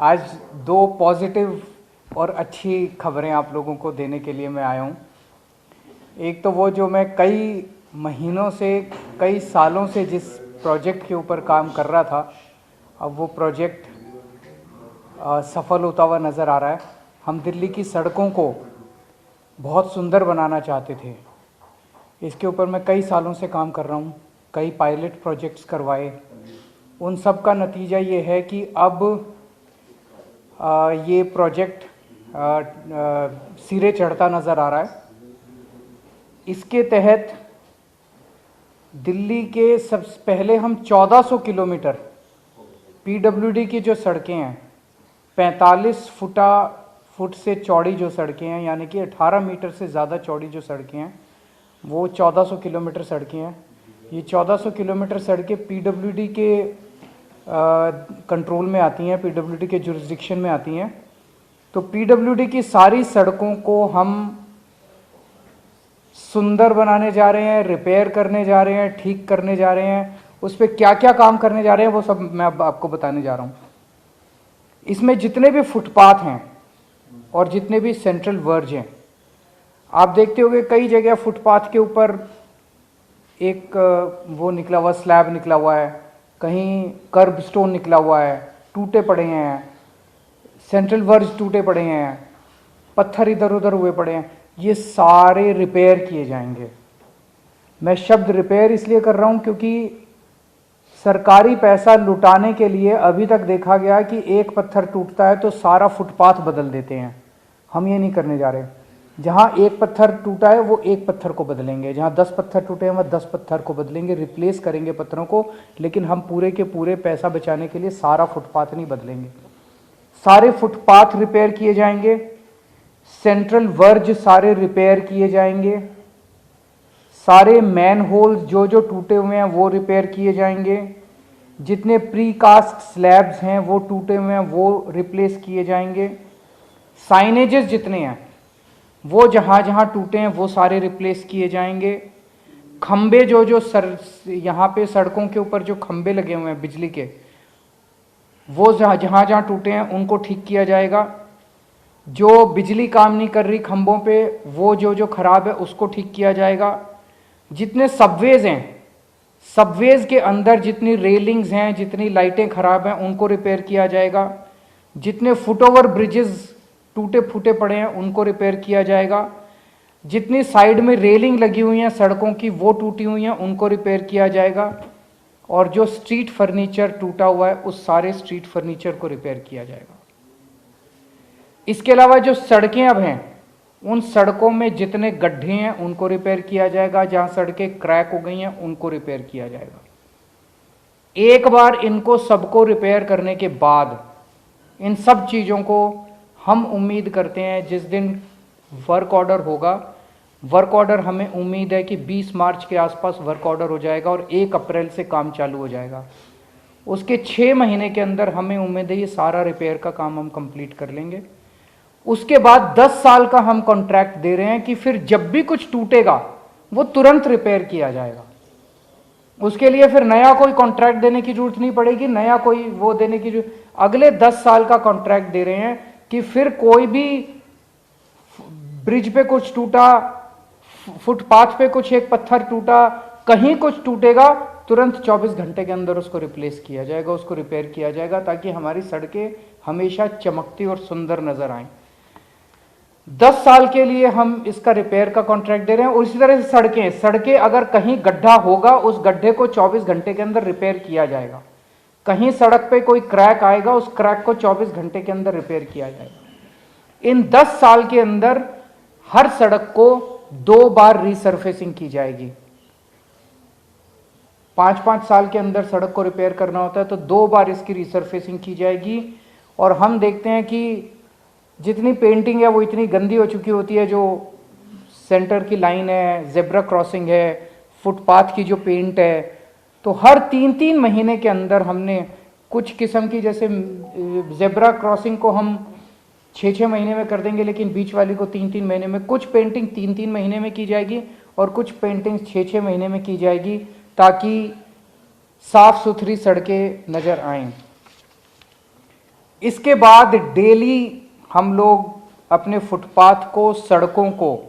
आज दो पॉजिटिव और अच्छी खबरें आप लोगों को देने के लिए मैं आया हूँ। एक तो वो जो मैं कई महीनों से, कई सालों से जिस प्रोजेक्ट के ऊपर काम कर रहा था, अब वो प्रोजेक्ट सफल होता हुआ नज़र आ रहा है। हम दिल्ली की सड़कों को बहुत सुंदर बनाना चाहते थे। इसके ऊपर मैं कई सालों से काम कर रहा हूँ, कई पायलट प्रोजेक्ट्स करवाए। उन सब का नतीजा ये है कि अब ये प्रोजेक्ट सिरे चढ़ता नज़र आ रहा है। इसके तहत दिल्ली के सबसे पहले हम 1400 किलोमीटर पीडब्ल्यूडी की जो सड़कें हैं, 45 फुट से चौड़ी जो सड़कें हैं, यानी कि 18 मीटर से ज़्यादा चौड़ी जो सड़कें हैं, वो 1400 किलोमीटर सड़कें हैं। ये 1400 किलोमीटर सड़कें पीडब्ल्यूडी के कंट्रोल में आती हैं, पीडब्ल्यूडी के जुरिस्डिक्शन में आती हैं। तो पीडब्ल्यूडी की सारी सड़कों को हम सुंदर बनाने जा रहे हैं, रिपेयर करने जा रहे हैं, ठीक करने जा रहे हैं। उस पर क्या क्या काम करने जा रहे हैं वो सब मैं अब आपको बताने जा रहा हूँ। इसमें जितने भी फुटपाथ हैं और जितने भी सेंट्रल वर्ज हैं, आप देखते होंगे कई जगह फुटपाथ के ऊपर एक वो निकला हुआ स्लैब निकला हुआ है, कहीं कर्ब स्टोन निकला हुआ है, टूटे पड़े हैं, सेंट्रल वर्ज टूटे पड़े हैं, पत्थर इधर उधर हुए पड़े हैं। ये सारे रिपेयर किए जाएंगे। मैं शब्द रिपेयर इसलिए कर रहा हूँ क्योंकि सरकारी पैसा लुटाने के लिए अभी तक देखा गया कि एक पत्थर टूटता है तो सारा फुटपाथ बदल देते हैं। हम ये नहीं करने जा रहे। जहाँ एक पत्थर टूटा है वो एक पत्थर को बदलेंगे, जहाँ 10 पत्थर टूटे हैं वह 10 पत्थर को बदलेंगे, रिप्लेस करेंगे पत्थरों को। लेकिन हम पूरे के पूरे पैसा बचाने के लिए सारा फुटपाथ नहीं बदलेंगे। सारे फुटपाथ रिपेयर किए जाएंगे, सेंट्रल वर्ज सारे रिपेयर किए जाएंगे, सारे मैन होल जो जो टूटे हुए हैं वो रिपेयर किए जाएंगे, जितने प्रीकास्ट स्लैब्स हैं वो टूटे हुए हैं वो रिप्लेस किए जाएंगे, साइनेजेस जितने हैं वो जहाँ जहाँ टूटे हैं वो सारे रिप्लेस किए जाएंगे, खंबे जो जो यहाँ पे सड़कों के ऊपर जो खंबे लगे हुए हैं बिजली के, वो जहाँ जहाँ टूटे हैं उनको ठीक किया जाएगा। जो बिजली काम नहीं कर रही खंभों पे, वो जो जो खराब है उसको ठीक किया जाएगा। जितने सबवेज हैं, सबवेज के अंदर जितनी रेलिंग्स हैं, जितनी लाइटें खराब हैं उनको रिपेयर किया जाएगा। जितने फुटओवर ब्रिजेस टूटे फूटे पड़े हैं उनको रिपेयर किया जाएगा। जितनी साइड में रेलिंग लगी हुई हैं सड़कों की वो टूटी हुई हैं उनको रिपेयर किया जाएगा। और जो स्ट्रीट फर्नीचर टूटा हुआ है उस सारे स्ट्रीट फर्नीचर को रिपेयर किया जाएगा। इसके अलावा जो सड़कें अब हैं उन सड़कों में जितने गड्ढे हैं उनको रिपेयर किया जाएगा। जहां सड़कें क्रैक हो गई हैं उनको रिपेयर किया जाएगा। एक बार इनको सबको रिपेयर करने के बाद इन सब चीज़ों को हम उम्मीद करते हैं जिस दिन वर्क ऑर्डर होगा, वर्क ऑर्डर हमें उम्मीद है कि 20 मार्च के आसपास वर्क ऑर्डर हो जाएगा और 1 अप्रैल से काम चालू हो जाएगा। उसके 6 महीने के अंदर हमें उम्मीद है ये सारा रिपेयर का काम हम कंप्लीट कर लेंगे। उसके बाद 10 साल का हम कॉन्ट्रैक्ट दे रहे हैं कि फिर जब भी कुछ टूटेगा वो तुरंत रिपेयर किया जाएगा। उसके लिए फिर नया कोई कॉन्ट्रैक्ट देने की जरूरत नहीं पड़ेगी, नया कोई वो देने की जरूरत। अगले 10 साल का कॉन्ट्रैक्ट दे रहे हैं कि फिर कोई भी ब्रिज पे कुछ टूटा, फुटपाथ पे कुछ एक पत्थर टूटा, कहीं कुछ टूटेगा, तुरंत 24 घंटे के अंदर उसको रिप्लेस किया जाएगा, उसको रिपेयर किया जाएगा, ताकि हमारी सड़कें हमेशा चमकती और सुंदर नजर आएं। 10 साल के लिए हम इसका रिपेयर का कॉन्ट्रैक्ट दे रहे हैं। और इसी तरह से सड़कें अगर कहीं गड्ढा होगा उस गड्ढे को 24 घंटे के अंदर रिपेयर किया जाएगा। कहीं सड़क पे कोई क्रैक आएगा उस क्रैक को 24 घंटे के अंदर रिपेयर किया जाएगा। इन 10 साल के अंदर हर सड़क को 2 बार रीसर्फेसिंग की जाएगी। 5-5 साल के अंदर सड़क को रिपेयर करना होता है तो 2 बार इसकी रीसर्फेसिंग की जाएगी। और हम देखते हैं कि जितनी पेंटिंग है वो इतनी गंदी हो चुकी होती है, जो सेंटर की लाइन है, जेब्रा क्रॉसिंग है, फुटपाथ की जो पेंट है, तो हर 3-3 महीने के अंदर हमने कुछ किस्म की, जैसे जेब्रा क्रॉसिंग को हम 6-6 महीने में कर देंगे, लेकिन बीच वाली को 3-3 महीने में, कुछ पेंटिंग 3-3 महीने में की जाएगी और कुछ पेंटिंग 6-6 महीने में की जाएगी, ताकि साफ सुथरी सड़कें नजर आएं। इसके बाद डेली हम लोग अपने फुटपाथ को, सड़कों को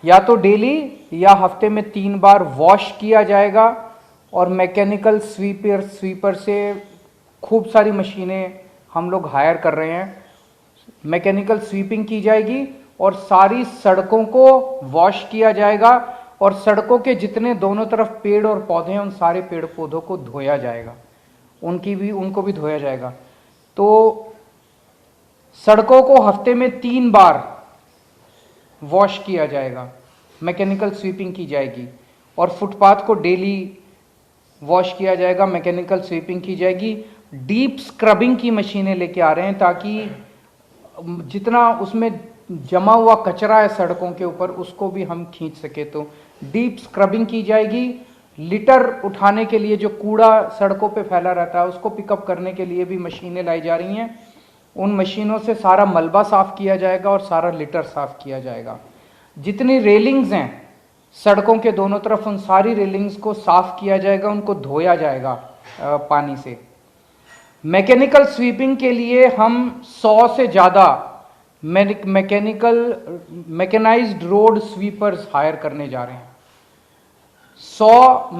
या तो डेली या हफ्ते में 3 बार वॉश किया जाएगा और मैकेनिकल स्वीपर से खूब सारी मशीनें हम लोग हायर कर रहे हैं। मैकेनिकल स्वीपिंग की जाएगी और सारी सड़कों को वॉश किया जाएगा और सड़कों के जितने दोनों तरफ पेड़ और पौधे हैं उन सारे पेड़ पौधों को धोया जाएगा, उनको भी धोया जाएगा। तो सड़कों को हफ्ते में 3 बार वॉश किया जाएगा, मैकेनिकल स्वीपिंग की जाएगी और फुटपाथ को डेली वॉश किया जाएगा, मैकेनिकल स्वीपिंग की जाएगी। डीप स्क्रबिंग की मशीनें लेके आ रहे हैं ताकि जितना उसमें जमा हुआ कचरा है सड़कों के ऊपर उसको भी हम खींच सके। तो डीप स्क्रबिंग की जाएगी। लिटर उठाने के लिए जो कूड़ा सड़कों पे फैला रहता है उसको पिकअप करने के लिए भी मशीनें लाई जा रही हैं। उन मशीनों से सारा मलबा साफ किया जाएगा और सारा लिटर साफ किया जाएगा। जितनी रेलिंग्स हैं सड़कों के दोनों तरफ उन सारी रेलिंग्स को साफ किया जाएगा, उनको धोया जाएगा पानी से। मैकेनिकल स्वीपिंग के लिए हम 100 से ज़्यादा मैकेनाइज्ड रोड स्वीपर्स हायर करने जा रहे हैं। 100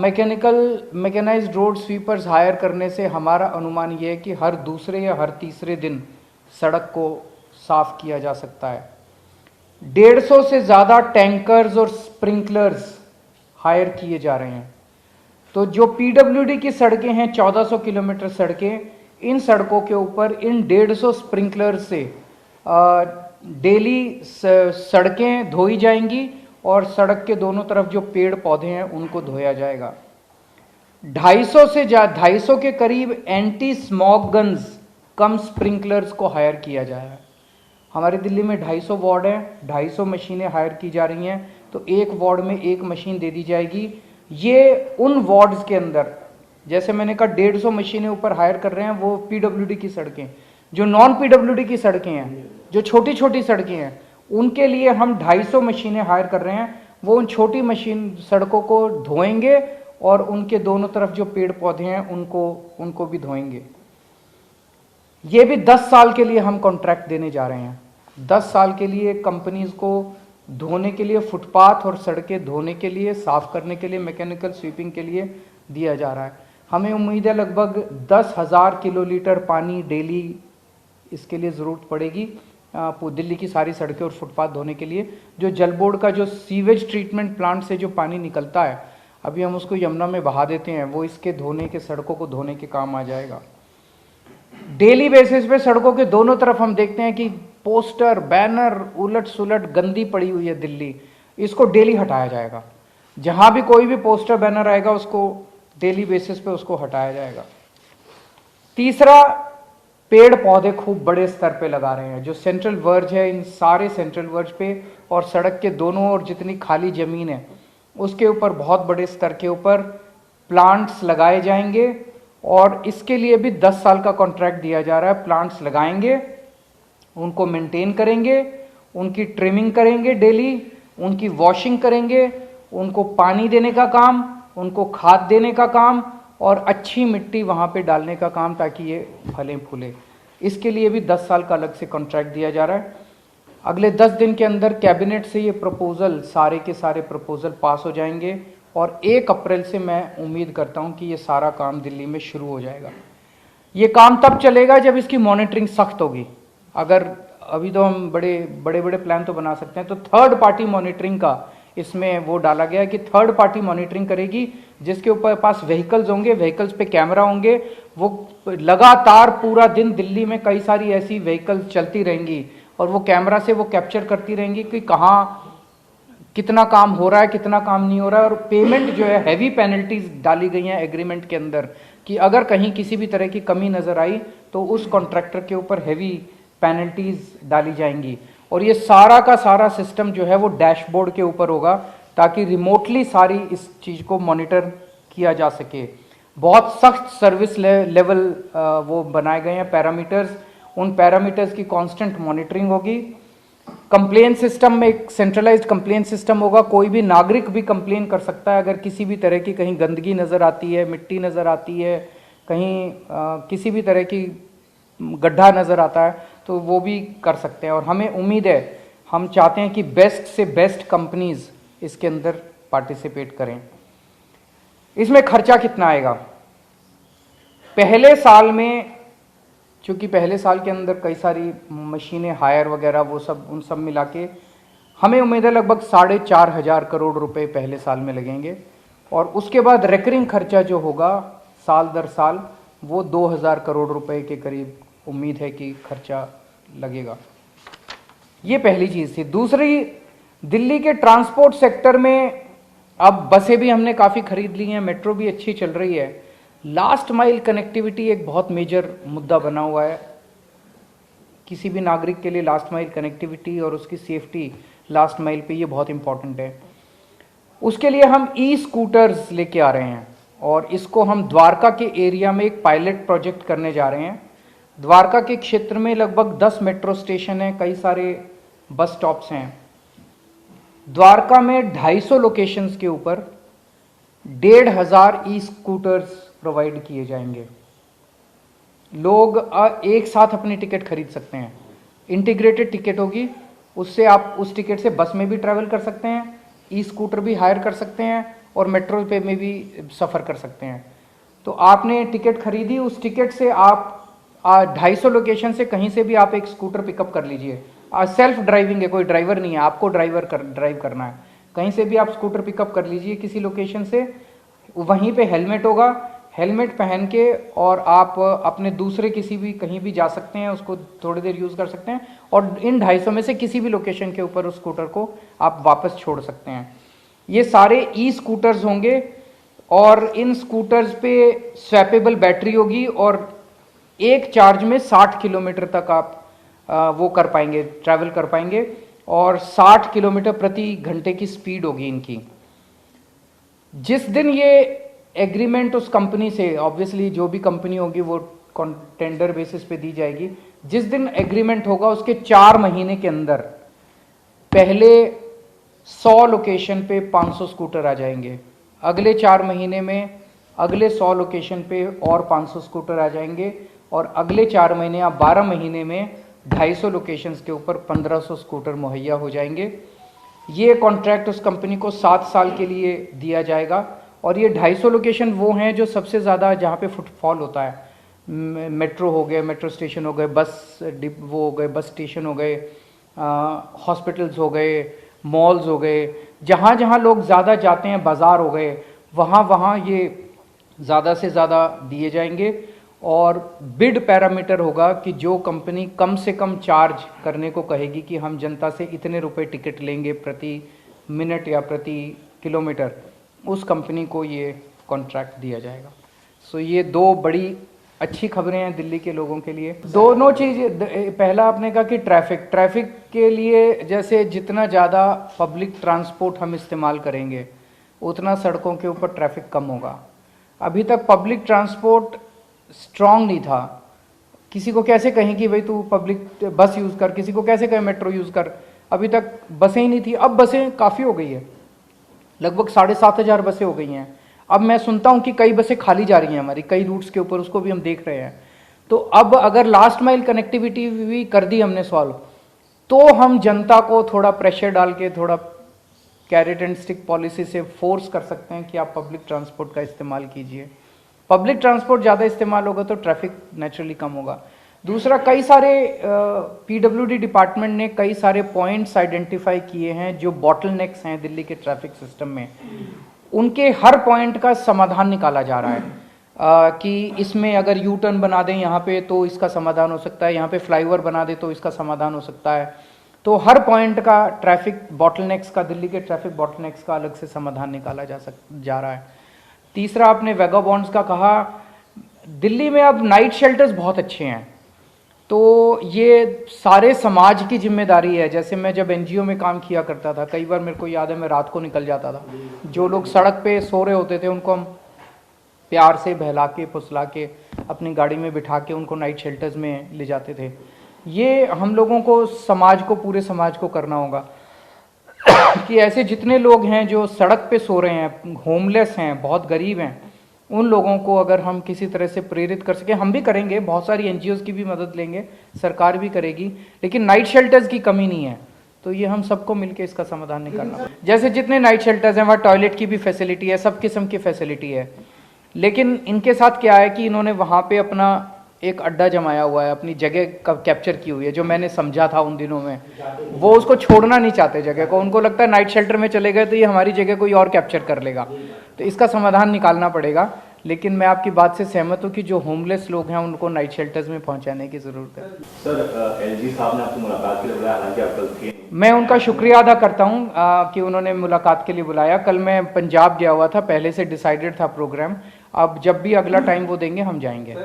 मैकेनाइज्ड रोड स्वीपर्स हायर करने से हमारा अनुमान यह है कि हर दूसरे या हर तीसरे दिन सड़क को साफ किया जा सकता है। 150 से ज़्यादा टैंकर्स और स्प्रिंकलर्स हायर किए जा रहे हैं। तो जो पीडब्ल्यूडी की सड़कें हैं 1400 किलोमीटर सड़कें, इन सड़कों के ऊपर इन 150 स्प्रिंकलर्स से डेली सड़कें धोई जाएंगी और सड़क के दोनों तरफ जो पेड़ पौधे हैं उनको धोया जाएगा। 250 के करीब एंटी स्मॉग गन्स कम स्प्रिंकलर्स को हायर किया जाएगा। हमारे दिल्ली में 250 वार्ड हैं, 250 मशीनें हायर की जा रही हैं। तो एक वार्ड में एक मशीन दे दी जाएगी। ये उन वार्ड्स के अंदर, जैसे मैंने कहा 150 मशीनें ऊपर हायर कर रहे हैं, वो पीडब्ल्यूडी की सड़कें। जो नॉन पीडब्ल्यूडी की सड़कें हैं, जो छोटी छोटी सड़कें हैं, उनके लिए हम 250 मशीनें हायर कर रहे हैं। वो उन छोटी मशीन सड़कों को धोएंगे और उनके दोनों तरफ जो पेड़ पौधे हैं उनको भी धोएंगे। ये भी 10 साल के लिए हम कॉन्ट्रैक्ट देने जा रहे हैं। 10 साल के लिए कंपनीज को धोने के लिए, फुटपाथ और सड़कें धोने के लिए, साफ करने के लिए, मैकेनिकल स्वीपिंग के लिए दिया जा रहा है। हमें उम्मीद है लगभग 10,000 किलोलीटर पानी डेली इसके लिए ज़रूरत पड़ेगी दिल्ली की सारी सड़कें और फुटपाथ धोने के लिए। जो जल बोर्ड का जो सीवेज ट्रीटमेंट प्लांट से जो पानी निकलता है, अभी हम उसको यमुना में बहा देते हैं, वो इसके धोने के, सड़कों को धोने के काम आ जाएगा। डेली बेसिस पे सड़कों के दोनों तरफ हम देखते हैं कि पोस्टर, बैनर उलट सुलट गंदी पड़ी हुई है दिल्ली, इसको डेली हटाया जाएगा। जहां भी कोई भी पोस्टर बैनर आएगा उसको डेली बेसिस पे उसको हटाया जाएगा। तीसरा, पेड़ पौधे खूब बड़े स्तर पे लगा रहे हैं। जो सेंट्रल वर्ज है, इन सारे सेंट्रल वर्ज पे और सड़क के दोनों ओर जितनी खाली जमीन है उसके ऊपर बहुत बड़े स्तर के ऊपर प्लांट्स लगाए जाएंगे और इसके लिए भी 10 साल का कॉन्ट्रैक्ट दिया जा रहा है। प्लांट्स लगाएंगे, उनको मेंटेन करेंगे, उनकी ट्रिमिंग करेंगे डेली, उनकी वॉशिंग करेंगे, उनको पानी देने का काम, उनको खाद देने का काम और अच्छी मिट्टी वहाँ पे डालने का काम, ताकि ये फलें फूले। इसके लिए भी 10 साल का अलग से कॉन्ट्रैक्ट दिया जा रहा है। अगले 10 दिन के अंदर कैबिनेट से ये प्रपोजल, सारे के सारे प्रपोजल पास हो जाएंगे और 1 अप्रैल से मैं उम्मीद करता हूँ कि ये सारा काम दिल्ली में शुरू हो जाएगा। ये काम तब चलेगा जब इसकी मॉनिटरिंग सख्त होगी। अगर अभी तो हम बड़े प्लान तो बना सकते हैं, तो थर्ड पार्टी मॉनिटरिंग का इसमें वो डाला गया है कि थर्ड पार्टी मॉनिटरिंग करेगी, जिसके ऊपर पास व्हीकल्स होंगे, व्हीकल्स पे कैमरा होंगे, वो लगातार पूरा दिन दिल्ली में कई सारी ऐसी व्हीकल्स चलती रहेंगी और वो कैमरा से वो कैप्चर करती रहेंगी कि कहाँ कितना काम हो रहा है, कितना काम नहीं हो रहा है। और पेमेंट जो है, हैवी पेनल्टीज डाली गई हैं एग्रीमेंट के अंदर कि अगर कहीं किसी भी तरह की कमी नजर आई तो उस कॉन्ट्रैक्टर के ऊपर हैवी पेनल्टीज डाली जाएंगी। और ये सारा का सारा सिस्टम जो है वो डैशबोर्ड के ऊपर होगा ताकि रिमोटली सारी इस चीज़ को मॉनिटर किया जा सके। बहुत सख्त सर्विस लेवल वो बनाए गए हैं पैरामीटर्स, उन पैरामीटर्स की कांस्टेंट मॉनिटरिंग होगी। कंप्लेन सिस्टम में एक सेंट्रलाइज्ड कंप्लेन सिस्टम होगा। कोई भी नागरिक भी कंप्लेन कर सकता है अगर किसी भी तरह की कहीं गंदगी नज़र आती है, मिट्टी नज़र आती है, कहीं किसी भी तरह की गड्ढा नज़र आता है तो वो भी कर सकते हैं। और हमें उम्मीद है, हम चाहते हैं कि बेस्ट से बेस्ट कंपनीज इसके अंदर पार्टिसिपेट करें। इसमें खर्चा कितना आएगा? पहले साल में, चूंकि पहले साल के अंदर कई सारी मशीनें हायर वगैरह वो सब, उन सब मिला के हमें उम्मीद है लगभग 4,500 करोड़ रुपए पहले साल में लगेंगे। और उसके बाद रेकरिंग खर्चा जो होगा साल दर साल वो 2,000 करोड़ रुपए के करीब उम्मीद है कि खर्चा लगेगा। ये पहली चीज़ थी। दूसरी, दिल्ली के ट्रांसपोर्ट सेक्टर में अब बसें भी हमने काफ़ी खरीद ली हैं, मेट्रो भी अच्छी चल रही है। लास्ट माइल कनेक्टिविटी एक बहुत मेजर मुद्दा बना हुआ है। किसी भी नागरिक के लिए लास्ट माइल कनेक्टिविटी और उसकी सेफ्टी लास्ट माइल पे ये बहुत इंपॉर्टेंट है। उसके लिए हम ई स्कूटर्स लेके आ रहे हैं और इसको हम द्वारका के एरिया में एक पायलट प्रोजेक्ट करने जा रहे हैं। द्वारका के क्षेत्र में लगभग 10 मेट्रो स्टेशन हैं, कई सारे बस स्टॉप्स हैं। द्वारका में 250 लोकेशंस के ऊपर 1,500 ई स्कूटर्स प्रोवाइड किए जाएंगे। लोग एक साथ अपनी टिकट खरीद सकते हैं। इंटीग्रेटेड टिकट होगी, उससे आप उस टिकट से बस में भी ट्रैवल कर सकते हैं, ई स्कूटर भी हायर कर सकते हैं और मेट्रो पे में भी सफ़र कर सकते हैं। तो आपने टिकट खरीदी, उस टिकट से आप 250 लोकेशन से कहीं से भी आप एक स्कूटर पिकअप कर लीजिए। सेल्फ ड्राइविंग है, कोई ड्राइवर नहीं है, आपको ड्राइव करना है। कहीं से भी आप स्कूटर पिकअप कर लीजिए किसी लोकेशन से। वहीं पे हेलमेट होगा, हेलमेट पहन के और आप अपने दूसरे किसी भी कहीं भी जा सकते हैं, उसको थोड़ी देर यूज़ कर सकते हैं और इन 250 में से किसी भी लोकेशन के ऊपर उस स्कूटर को आप वापस छोड़ सकते हैं। ये सारे ई स्कूटर्स होंगे और इन स्कूटर्स पे स्वैपेबल बैटरी होगी और एक चार्ज में 60 किलोमीटर तक आप वो कर पाएंगे, ट्रैवल कर पाएंगे और 60 किलोमीटर प्रति घंटे की स्पीड होगी इनकी। जिस दिन ये एग्रीमेंट उस कंपनी से, ऑब्वियसली जो भी कंपनी होगी वो टेंडर बेसिस पे दी जाएगी, जिस दिन एग्रीमेंट होगा उसके 4 महीने के अंदर पहले 100 लोकेशन पे 500 स्कूटर आ जाएंगे। अगले 4 महीने में अगले 100 लोकेशन पे और 500 स्कूटर आ जाएंगे और अगले 4 महीने या 12 महीने में 250 लोकेशंस के ऊपर 1500 स्कूटर मुहैया हो जाएंगे। ये कॉन्ट्रैक्ट उस कंपनी को 7 साल के लिए दिया जाएगा और ये 250 लोकेशन वो हैं जो सबसे ज़्यादा जहाँ पे फुटफॉल होता है। मेट्रो हो गए, मेट्रो स्टेशन हो गए, बस वो हो गए, बस स्टेशन हो गए, हॉस्पिटल्स हो गए, मॉल्स हो गए, जहाँ जहाँ लोग ज़्यादा जाते हैं, बाज़ार हो गए, वहाँ वहाँ ये ज़्यादा से ज़्यादा दिए जाएंगे। और बिड पैरामीटर होगा कि जो कंपनी कम से कम चार्ज करने को कहेगी कि हम जनता से इतने रुपए टिकट लेंगे प्रति मिनट या प्रति किलोमीटर, उस कंपनी को ये कॉन्ट्रैक्ट दिया जाएगा। सो ये 2 बड़ी अच्छी खबरें हैं दिल्ली के लोगों के लिए। दोनों चीज़, पहला आपने कहा कि ट्रैफिक के लिए जैसे जितना ज़्यादा पब्लिक ट्रांसपोर्ट हम इस्तेमाल करेंगे उतना सड़कों के ऊपर ट्रैफिक कम होगा। अभी तक पब्लिक ट्रांसपोर्ट स्ट्रॉन्ग नहीं था। किसी को कैसे कहें कि भाई तू पब्लिक बस यूज़ कर, किसी को कैसे कहें मेट्रो यूज़ कर, अभी तक बसें ही नहीं थी। अब बसें काफ़ी हो गई है, लगभग 7,500 बसें हो गई हैं। अब मैं सुनता हूं कि कई बसें खाली जा रही हैं हमारी कई रूट्स के ऊपर, उसको भी हम देख रहे हैं। तो अब अगर लास्ट माइल कनेक्टिविटी भी कर दी हमने सॉल्व, तो हम जनता को थोड़ा प्रेशर डाल के, थोड़ा कैरेट एंड स्टिक पॉलिसी से फोर्स कर सकते हैं कि आप पब्लिक ट्रांसपोर्ट का इस्तेमाल कीजिए। पब्लिक ट्रांसपोर्ट ज़्यादा इस्तेमाल होगा तो ट्रैफिक नेचुरली कम होगा। दूसरा, कई सारे पीडब्ल्यूडी डिपार्टमेंट ने कई सारे पॉइंट्स आइडेंटिफाई किए हैं जो बॉटलनेक्स हैं दिल्ली के ट्रैफिक सिस्टम में। उनके हर पॉइंट का समाधान निकाला जा रहा है कि इसमें अगर यू टर्न बना दें यहाँ पे तो इसका समाधान हो सकता है, यहाँ पे फ्लाईओवर बना दे तो इसका समाधान हो सकता है। तो हर पॉइंट का ट्रैफिक बॉटलनेक्स का, दिल्ली के ट्रैफिक बॉटलनेक्स का अलग से समाधान निकाला जा रहा है। तीसरा, आपने वैगाबॉन्ड्स का कहा। दिल्ली में अब नाइट शेल्टर्स बहुत अच्छे हैं, तो ये सारे समाज की जिम्मेदारी है। जैसे मैं जब एनजीओ में काम किया करता था, कई बार मेरे को याद है मैं रात को निकल जाता था, जो लोग सड़क पे सो रहे होते थे उनको हम प्यार से बहला के फुसला के अपनी गाड़ी में बिठा के उनको नाइट शेल्टर्स में ले जाते थे। ये हम लोगों को, समाज को, पूरे समाज को करना होगा कि ऐसे जितने लोग हैं जो सड़क पे सो रहे हैं, होमलेस हैं, बहुत गरीब हैं, उन लोगों को अगर हम किसी तरह से प्रेरित कर सकें, हम भी करेंगे, बहुत सारी एनजीओज़ की भी मदद लेंगे, सरकार भी करेगी, लेकिन नाइट शेल्टर्स की कमी नहीं है, तो ये हम सबको मिलकर इसका समाधान निकालना। जैसे जितने नाइट शेल्टर्स हैं वहाँ टॉयलेट की भी फैसिलिटी है, सब किस्म की फैसिलिटी है, लेकिन इनके साथ क्या है कि इन्होंने वहाँ पे अपना एक अड्डा जमाया हुआ है, अपनी जगह का कैप्चर की हुई है, जो मैंने समझा था उन दिनों में, वो उसको छोड़ना नहीं चाहते जगह को। उनको लगता है नाइट शेल्टर में चले गए तो ये हमारी जगह कोई और कैप्चर कर लेगा, तो इसका समाधान निकालना पड़ेगा। लेकिन मैं आपकी बात से सहमत हूँ कि जो होमलेस लोग हैं उनको नाइट शेल्टर्स में पहुँचाने की ज़रूरत है। सर, एलजी साहब ने आपको मुलाकात के लिए बुलाया, हालांकि आप कल थे। मैं उनका शुक्रिया अदा करता हूँ कि उन्होंने मुलाकात के लिए बुलाया। कल मैं पंजाब गया हुआ था, पहले से डिसाइडेड था प्रोग्राम, अब जब भी अगला टाइम वो देंगे हम जाएंगे।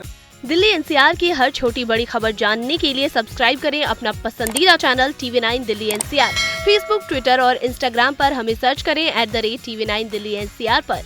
दिल्ली एनसीआर की हर छोटी बड़ी खबर जानने के लिए सब्सक्राइब करें अपना पसंदीदा channel TV9 Delhi NCR. Facebook, Twitter और इंस्टाग्राम पर हमें सर्च करें @TV9 दिल्ली एनसीआर पर।